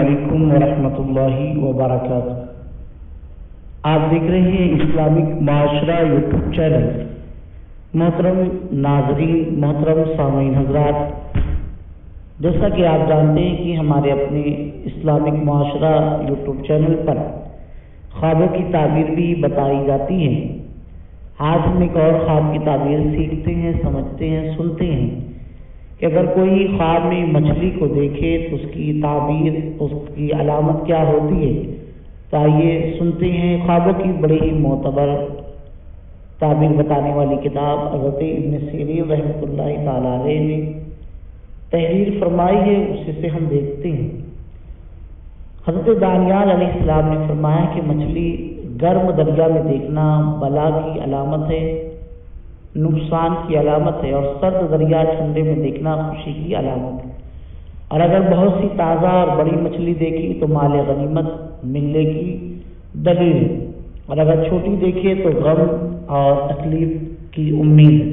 علیکم ورحمۃ اللہ وبرکاتہ۔ آپ دیکھ رہے ہیں اسلامک معاشرہ یوٹیوب چینل۔ محترم ناظرین، محترم سامعین حضرات، جیسا کہ آپ جانتے ہیں کہ ہمارے اپنے اسلامک معاشرہ یوٹیوب چینل پر خوابوں کی تعبیر بھی بتائی جاتی ہے۔ آج ہم ایک اور خواب کی تعبیر سیکھتے ہیں، سمجھتے ہیں، سنتے ہیں کہ اگر کوئی خواب میں مچھلی کو دیکھے تو اس کی تعبیر، اس کی علامت کیا ہوتی ہے۔ تو آئیے سنتے ہیں خوابوں کی بڑی ہی معتبر تعبیر بتانے والی کتاب حضرت ابن سیرین رحمۃ اللہ تعالی علیہ نے تحریر فرمائی ہے، اسی سے ہم دیکھتے ہیں۔ حضرت دانیال علیہ السلام نے فرمایا کہ مچھلی گرم دریا میں دیکھنا بلا کی علامت ہے، نقصان کی علامت ہے، اور سرد دریا ٹھنڈے میں دیکھنا خوشی کی علامت ہے، اور اگر بہت سی تازہ اور بڑی مچھلی دیکھی تو مال غنیمت ملنے کی دلیل ہے، اور اگر چھوٹی دیکھے تو غم اور تکلیف کی امید ہے،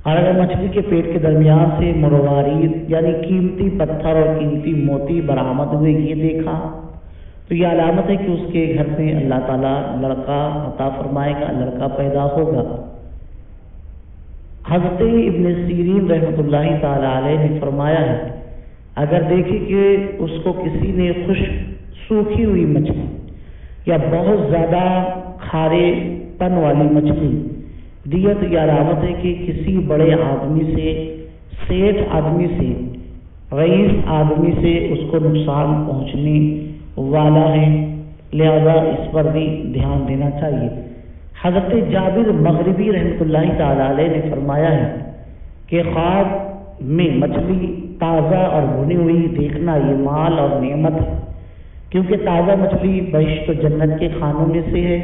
اور اگر مچھلی کے پیٹ کے درمیان سے مروارید یعنی قیمتی پتھر اور قیمتی موتی برآمد ہوئے یہ دیکھا تو یہ علامت ہے کہ اس کے گھر میں اللہ تعالیٰ لڑکا عطا فرمائے گا، لڑکا پیدا ہوگا۔ حضرت ابن سیرین رحمۃ اللہ تعالی علیہ نے فرمایا ہے اگر دیکھے کہ اس کو کسی نے سوکھی ہوئی مچھلی یا بہت زیادہ کھارے پن والی مچھلی دی تو یہ علامت ہے کہ کسی بڑے آدمی سے، سیٹھ آدمی سے، رئیس آدمی سے اس کو نقصان پہنچنے والا ہے، لہذا اس پر بھی دھیان دینا چاہیے۔ حضرت جابر مغربی رحمۃ اللہ تعالی علیہ نے فرمایا ہے کہ خواب میں مچھلی تازہ اور بھنی ہوئی دیکھنا یہ مال اور نعمت ہے، کیونکہ تازہ مچھلی بہشت و جنت کے کھانوں میں سے ہے،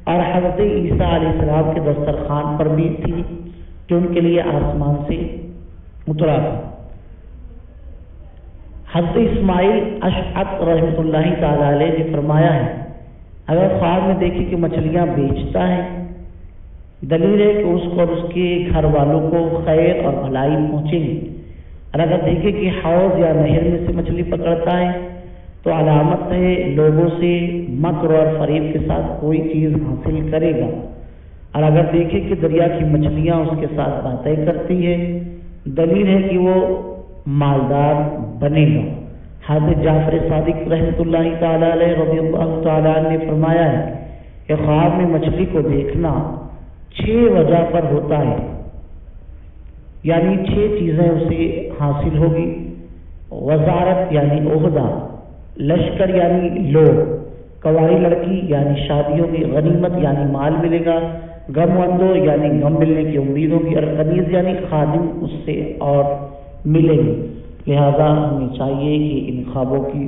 اور حضرت عیسیٰ علیہ السلام کے دسترخوان پر بھی تھی جو ان کے لیے آسمان سے اترا تھا۔ حضرت اسماعیل اشعث رحمۃ اللہ تعالی علیہ نے فرمایا ہے اگر خواب میں دیکھے کہ مچھلیاں بیچتا ہے، دلیل ہے کہ اس کو اور اس کے گھر والوں کو خیر اور بھلائی پہنچے گی، اور اگر دیکھے کہ حوض یا نہر میں سے مچھلی پکڑتا ہے تو علامت ہے لوگوں سے مکر اور فریب کے ساتھ کوئی چیز حاصل کرے گا، اور اگر دیکھے کہ دریا کی مچھلیاں اس کے ساتھ باتیں کرتی ہے، دلیل ہے کہ وہ مالدار بنے گا۔ حضرت جعفر صادق رحمۃ اللہ تعالی علیہ رضی اللہ تعالی عنہ نے فرمایا ہے کہ خواب میں مچھلی کو دیکھنا 6 وجہ پر ہوتا ہے، یعنی 6 چیزیں اسے حاصل ہوگی: وزارت یعنی عہدہ، لشکر یعنی لوگ، کنواری لڑکی یعنی شادی ہوگی، غنیمت یعنی مال ملے گا، غم اندو یعنی غم ملنے کی امید ہوگی، اور کنیز یعنی خادم اس سے اور ملیں گے۔ لہذا ہمیں چاہیے کہ ان خوابوں کی